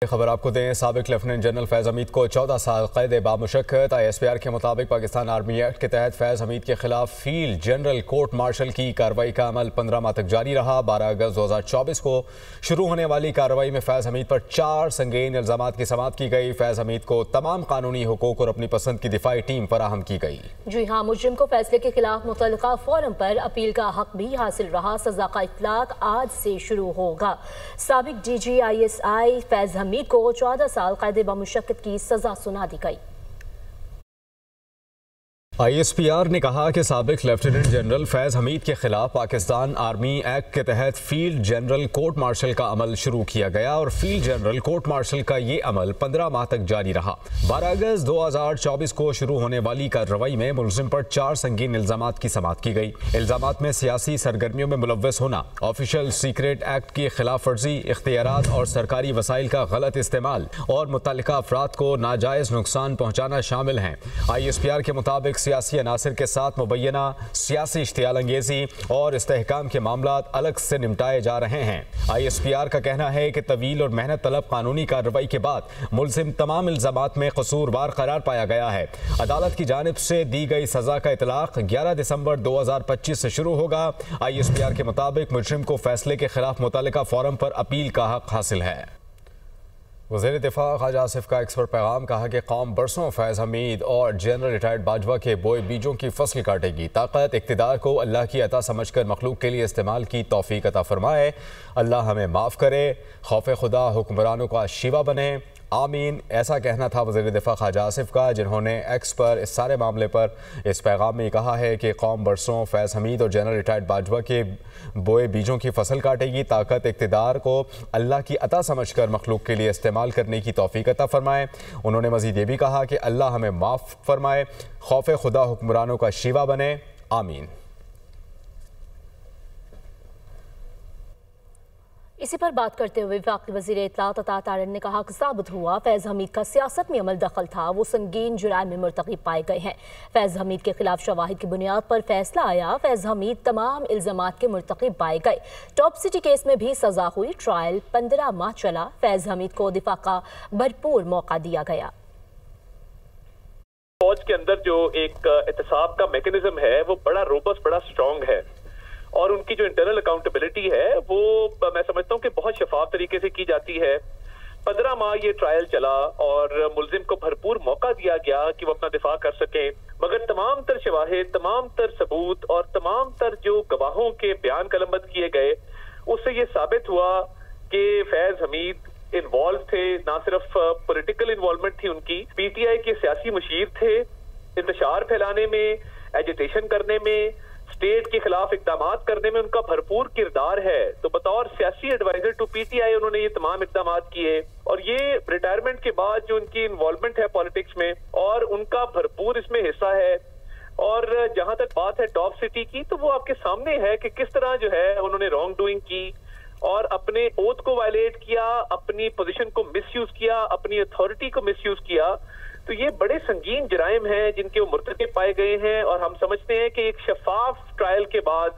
خبر آپ کو دیں، سابق لیفٹیننٹ جنرل فیض حمید کو 14 سال قید بامشقت۔ ISPR کے مطابق پاکستان آرمی ایکٹ کے تحت فیض حمید کے خلاف فیلڈ جنرل کورٹ مارشل کی کارروائی کا عمل 15 ماہ تک جاری رہا۔ 12 اگست 2024 کو شروع ہونے والی کارروائی میں فیض حمید پر 4 سنگین الزامات کی سماعت کی گئی۔ فیض حمید کو تمام قانونی حقوق اور اپنی پسند کی دفاعی ٹیم فراہم کی گئی۔ جی ہاں، مجرم کو فیصلے کے خلاف متعلقہ فورم پر اپیل کا حق بھی حاصل رہا۔ سزا کا اطلاق آج سے شروع ہوگا۔ سابق DG ISI فیض حمید کو 14 سال قید بامشقت کی سزا سنا دی گئی۔ ISPR نے کہا کہ سابق لیفٹیننٹ جنرل فیض حمید کے خلاف پاکستان آرمی ایکٹ کے تحت فیلڈ جنرل کورٹ مارشل کا عمل شروع کیا گیا اور فیلڈ جنرل کورٹ مارشل کا یہ عمل 15 ماہ تک جاری رہا۔ 12 اگست 2024 کو شروع ہونے والی کارروائی میں ملزم پر 4 سنگین الزامات کی سماعت کی گئی۔ الزامات میں سیاسی سرگرمیوں میں ملوث ہونا، آفیشل سیکریٹ ایکٹ کی خلاف ورزی، اختیارات اور سرکاری وسائل کا غلط استعمال اور متعلقہ افراد کو ناجائز نقصان پہنچانا شامل ہیں۔ ISPR کے مطابق سیاسی عناصر کے ساتھ مبینہ سیاسی اشتعال انگیزی اور استحکام کے معاملات الگ سے نمٹائے جا رہے ہیں۔ ISPR کا کہنا ہے کہ طویل اور محنت طلب قانونی کارروائی کے بعد ملزم تمام الزامات میں قصوروار قرار پایا گیا ہے۔ عدالت کی جانب سے دی گئی سزا کا اطلاق 11 دسمبر 2025 سے شروع ہوگا۔ ISPR کے مطابق مجرم کو فیصلے کے خلاف متعلقہ فورم پر اپیل کا حق حاصل ہے۔ وزیر دفاع خواجہ آصف کا ایکسپرٹ پیغام، کہا کہ قوم برسوں فیض حمید اور جنرل ریٹائرڈ باجوہ کے بوئے بیجوں کی فصل کاٹے گی۔ طاقت اقتدار کو اللہ کی عطا سمجھ کر مخلوق کے لیے استعمال کی توفیق عطا فرمائے۔ اللہ ہمیں معاف کرے، خوف خدا حکمرانوں کا شیوا بنے، آمین۔ ایسا کہنا تھا وزیر دفاع خواجہ آصف کا، جنہوں نے ایکس پر اس سارے معاملے پر اس پیغام میں کہا ہے کہ قوم برسوں فیض حمید اور جنرل ریٹائرڈ باجوہ کے بوئے بیجوں کی فصل کاٹے گی۔ طاقت اقتدار کو اللہ کی عطا سمجھ کر مخلوق کے لیے استعمال کرنے کی توفیق عطا فرمائے۔ انہوں نے مزید یہ بھی کہا کہ اللہ ہمیں معاف فرمائے، خوف خدا حکمرانوں کا شیوا بنے، آمین۔ اسی پر بات کرتے ہوئے وفاقی وزیر اطلاعات عطا تارڑ نے کہا کہ ثابت ہوا فیض حمید کا سیاست میں عمل دخل تھا، وہ سنگین جرائم میں مرتکب پائے گئے ہیں۔ فیض حمید کے خلاف شواہد کی بنیاد پر فیصلہ آیا۔ فیض حمید تمام الزامات کے مرتکب پائے گئے۔ ٹاپ سٹی کیس میں بھی سزا ہوئی۔ ٹرائل 15 ماہ چلا۔ فیض حمید کو دفاع کا بھرپور موقع دیا گیا۔ فوج کے اندر جو ایک احتساب کا میکنزم ہے وہ بڑا روبسٹ، بڑا سٹرونگ ہے، اور ان کی جو انٹرنل اکاؤنٹیبلٹی ہے وہ میں سمجھتا ہوں کہ بہت شفاف طریقے سے کی جاتی ہے۔ 15 ماہ یہ ٹرائل چلا اور ملزم کو بھرپور موقع دیا گیا کہ وہ اپنا دفاع کر سکیں، مگر تمام تر شواہد، تمام تر ثبوت اور تمام تر جو گواہوں کے بیان قلمبند کیے گئے، اس سے یہ ثابت ہوا کہ فیض حمید انوالو تھے۔ نہ صرف پولیٹیکل انوالومنٹ تھی ان کی، PTI کے سیاسی مشیر تھے، انتشار پھیلانے میں، ایجیٹیشن کرنے میں، اسٹیٹ کے خلاف اقدامات کرنے میں ان کا بھرپور کردار ہے۔ تو بطور سیاسی ایڈوائزر ٹو PTI انہوں نے یہ تمام اقدامات کیے، اور یہ ریٹائرمنٹ کے بعد جو ان کی انوالومنٹ ہے پالیٹکس میں، اور ان کا بھرپور اس میں حصہ ہے۔ اور جہاں تک بات ہے ٹاپ سٹی کی، تو وہ آپ کے سامنے ہے کہ کس طرح جو ہے انہوں نے رانگ ڈوئنگ کی اور اپنے اوتھ کو وائلیٹ کیا، اپنی پوزیشن کو مس یوز کیا، اپنی اتھارٹی کو مس یوز کیا۔ تو یہ بڑے سنگین جرائم ہیں جن کے وہ مرتکب پائے گئے ہیں، اور ہم سمجھتے ہیں کہ ایک شفاف ٹرائل کے بعد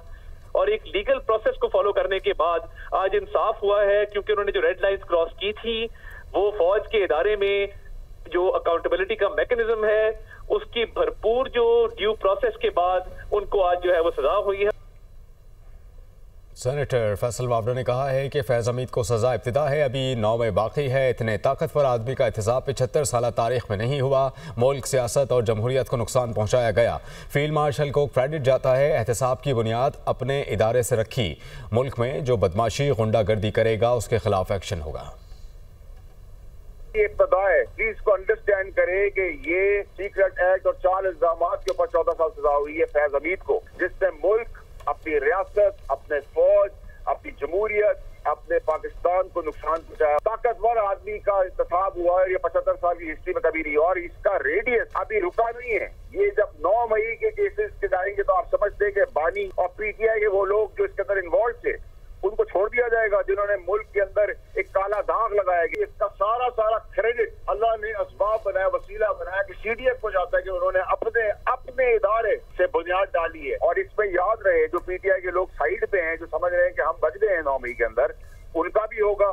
اور ایک لیگل پروسیس کو فالو کرنے کے بعد آج انصاف ہوا ہے، کیونکہ انہوں نے جو ریڈ لائنز کراس کی تھی وہ فوج کے ادارے میں جو اکاؤنٹیبلٹی کا میکنزم ہے اس کی بھرپور جو ڈیو پروسیس کے بعد ان کو آج جو ہے وہ سزا ہوئی ہے۔ سینیٹر فیصل وابرا نے کہا ہے کہ فیض حمید کو سزا ابتدا ہے، ابھی 9 میں باقی ہے۔ اتنے طاقتور آدمی کا احتساب 75 سالہ تاریخ میں نہیں ہوا۔ ملک، سیاست اور جمہوریت کو نقصان پہنچایا گیا۔ فیلڈ مارشل کو کریڈٹ جاتا ہے، احتساب کی بنیاد اپنے ادارے سے رکھی۔ ملک میں جو بدماشی، غنڈہ گردی کرے گا اس کے خلاف ایکشن ہوگا۔ یہ ابتدا ہے، پلیز کو انڈرسٹینڈ کرے کہ یہ سیکریٹ ایکٹ اور 4 الزامات کے اوپر 14 سال سزا ہوئی ہے فیض حمید کو، جس سے ملک، اپنی ریاست، اپنے فوج، اپنی جمہوریت، اپنے پاکستان کو نقصان پہنچایا۔ طاقتور آدمی کا انتخاب ہوا ہے، یہ 75 سال کی ہسٹری میں کبھی نہیں، اور اس کا ریڈیس ابھی رکا نہیں ہے۔ یہ جب 9 مئی کے کیسز کے جائیں گے تو آپ سمجھتے ہیں کہ بانی اور PTI کے وہ لوگ جو اس کے اندر انوالو تھے ان کو چھوڑ دیا جائے گا، جنہوں نے ملک کے اندر ایک کالا داغ لگایا گیا۔ اس کا سارا کریڈٹ اللہ نے اسباب بنایا، وسیلہ بنایا کہ CDF کو جاتا ہے کہ انہوں نے اپنے ادارے سے بنیاد ڈالی ہے۔ اور اس میں یاد رہے جو PTI کے لوگ سائیڈ پہ ہیں، جو سمجھ رہے ہیں کہ ہم بچ گئے ہیں 9 مئی کے اندر، ان کا بھی ہوگا۔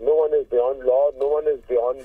no one is beyond law, no one is beyond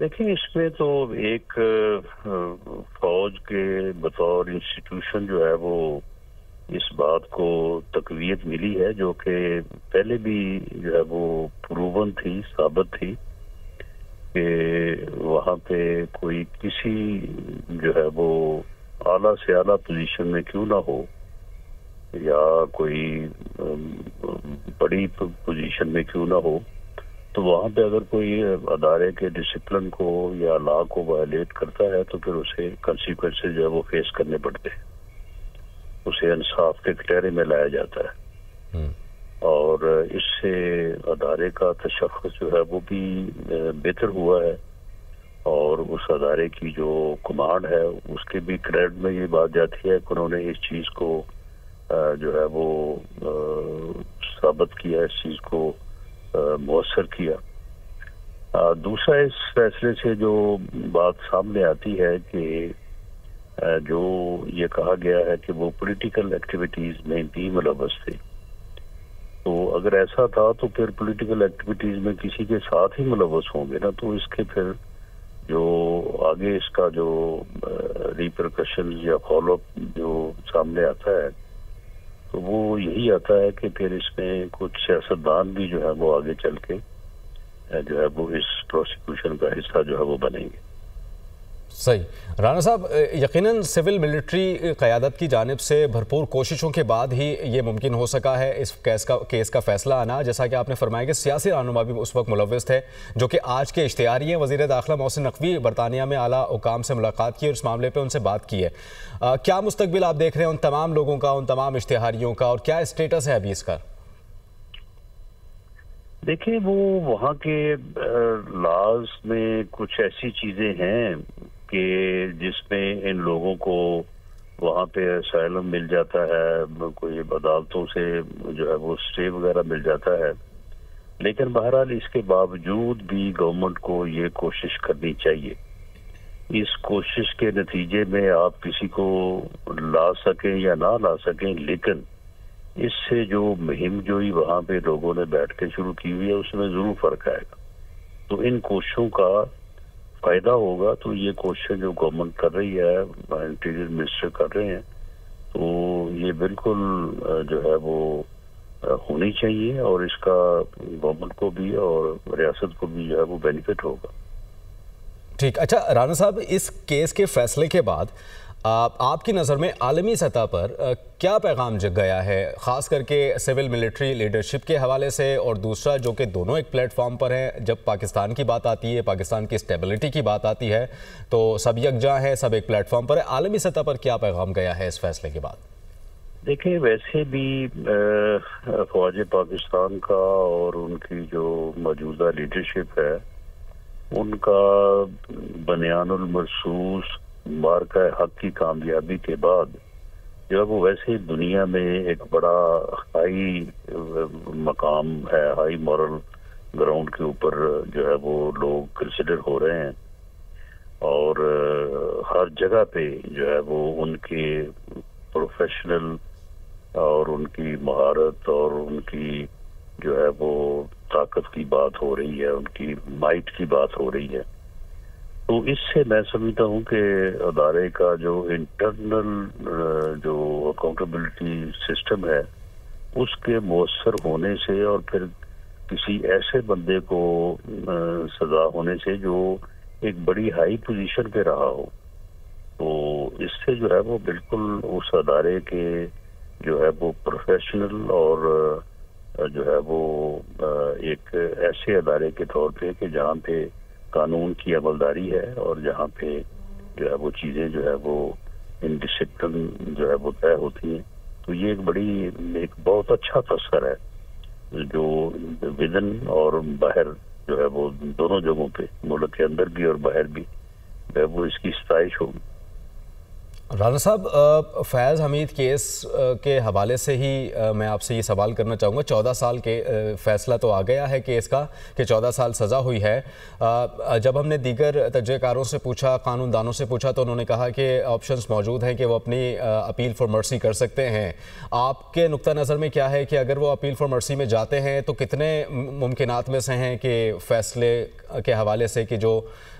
دیکھیں اس میں تو ایک فوج کے بطور انسٹیٹیوشن جو ہے وہ اس بات کو تقویت ملی ہے، جو کہ پہلے بھی جو ہے وہ پروون تھی، ثابت تھی کہ وہاں پہ کوئی کسی جو ہے وہ اعلیٰ سے اعلیٰ پوزیشن میں کیوں نہ ہو یا کوئی بڑی پوزیشن میں کیوں نہ ہو، تو وہاں پہ اگر کوئی ادارے کے ڈسپلن کو یا لا کو وائلیٹ کرتا ہے تو پھر اسے کنسیکوینسز جو ہے وہ فیس کرنے پڑتے ہیں، اسے انصاف کے کٹہرے میں لایا جاتا ہے، اور اس سے ادارے کا تشخص جو ہے وہ بھی بہتر ہوا ہے، اور اس ادارے کی جو کمانڈ ہے اس کے بھی کریڈٹ میں یہ بات جاتی ہے کہ انہوں نے اس چیز کو جو ہے وہ ثابت کیا، اس چیز کو مؤثر کیا۔ دوسرا اس فیصلے سے جو بات سامنے آتی ہے کہ جو یہ کہا گیا ہے کہ وہ پولیٹیکل ایکٹیویٹیز میں بھی ملوث تھے، تو اگر ایسا تھا تو پھر پولیٹیکل ایکٹیویٹیز میں کسی کے ساتھ ہی ملوث ہوں گے نا، تو اس کے پھر جو آگے اس کا جو ریپرکشن یا فالو اپ جو سامنے آتا ہے تو وہ یہی آتا ہے کہ پھر اس میں کچھ سیاستدان بھی جو ہے وہ آگے چل کے جو ہے وہ اس پروسیکیوشن کا حصہ جو ہے وہ بنیں گے۔ صحیح رانا صاحب، یقیناً سول ملٹری قیادت کی جانب سے بھرپور کوششوں کے بعد ہی یہ ممکن ہو سکا ہے اس کیس کا فیصلہ آنا، جیسا کہ آپ نے فرمایا کہ سیاسی رہنما بھی اس وقت ملوث تھے جو کہ آج کے اشتہاری ہیں۔ وزیر داخلہ محسن نقوی برطانیہ میں اعلیٰ حکام سے ملاقات کی اور اس معاملے پہ ان سے بات کی ہے۔ کیا مستقبل آپ دیکھ رہے ہیں ان تمام لوگوں کا، ان تمام اشتہاریوں کا، اور کیا اسٹیٹس ہے ابھی اس کا؟ دیکھیں وہ وہاں کے لاز میں کچھ ایسی چیزیں ہیں کہ جس میں ان لوگوں کو وہاں پہ اسائلم مل جاتا ہے، کوئی عدالتوں سے جو ہے وہ اسٹے وغیرہ مل جاتا ہے، لیکن بہرحال اس کے باوجود بھی گورنمنٹ کو یہ کوشش کرنی چاہیے۔ اس کوشش کے نتیجے میں آپ کسی کو لا سکیں یا نہ لا سکیں، لیکن اس سے جو مہم جوئی وہاں پہ لوگوں نے بیٹھ کے شروع کی ہوئی ہے اس میں ضرور فرق آئے گا، تو ان کوششوں کا فائدہ ہوگا۔ تو یہ کوششیں جو گورنمنٹ کر رہی ہے، انٹیریئر منسٹر کر رہے ہیں، تو یہ بالکل جو ہے وہ ہونی چاہیے، اور اس کا گورنمنٹ کو بھی اور ریاست کو بھی جو ہے وہ بینیفٹ ہوگا۔ ٹھیک، اچھا رانا صاحب، اس کیس کے فیصلے کے بعد آپ کی نظر میں عالمی سطح پر کیا پیغام جگ گیا ہے، خاص کر کے سول ملٹری لیڈرشپ کے حوالے سے، اور دوسرا جو کہ دونوں ایک پلیٹ فارم پر ہیں، جب پاکستان کی بات آتی ہے، پاکستان کی اسٹیبلٹی کی بات آتی ہے تو سب یکجاں ہیں، سب ایک پلیٹ فارم پر ہے، عالمی سطح پر کیا پیغام گیا ہے اس فیصلے کے بعد؟ دیکھیں ویسے بھی فوج پاکستان کا اور ان کی جو موجودہ لیڈرشپ ہے ان کا بنیان المرصوص مارکہ حق کی کامیابی کے بعد جو ہے وہ ویسے دنیا میں ایک بڑا ہائی مقام ہے، ہائی مورل گراؤنڈ کے اوپر جو ہے وہ لوگ کنسیڈر ہو رہے ہیں، اور ہر جگہ پہ جو ہے وہ ان کے پروفیشنل اور ان کی مہارت اور ان کی جو ہے وہ طاقت کی بات ہو رہی ہے، ان کی مائٹ کی بات ہو رہی ہے۔ تو اس سے میں سمجھتا ہوں کہ ادارے کا جو انٹرنل جو اکاؤنٹیبلٹی سسٹم ہے اس کے مؤثر ہونے سے، اور پھر کسی ایسے بندے کو سزا ہونے سے جو ایک بڑی ہائی پوزیشن پہ رہا ہو، تو اس سے جو ہے وہ بالکل اس ادارے کے جو ہے وہ پروفیشنل اور جو ہے وہ ایک ایسے ادارے کے طور پہ کہ جہاں پہ قانون کی عملداری ہے اور جہاں پہ جو ہے وہ چیزیں جو ہے وہ ان ڈسپلن جو ہے وہ طے ہوتی ہیں، تو یہ ایک بہت اچھا تذکرہ ہے جو ودن اور باہر جو ہے وہ دونوں جگہوں پہ، ملک کے اندر بھی اور باہر بھی جو ہے وہ اس کی ستائش ہوگی۔ رانا صاحب، فیض حمید کیس کے حوالے سے ہی میں آپ سے یہ سوال کرنا چاہوں گا۔ 14 سال کے فیصلہ تو آ گیا ہے کیس کا کہ 14 سال سزا ہوئی ہے۔ جب ہم نے دیگر تجزیہ کاروں سے پوچھا، قانون دانوں سے پوچھا، تو انہوں نے کہا کہ آپشنز موجود ہیں کہ وہ اپنی اپیل فار مرسی کر سکتے ہیں۔ آپ کے نقطہ نظر میں کیا ہے کہ اگر وہ اپیل فار مرسی میں جاتے ہیں تو کتنے ممکنات میں سے ہیں کہ فیصلے کے حوالے سے کہ جو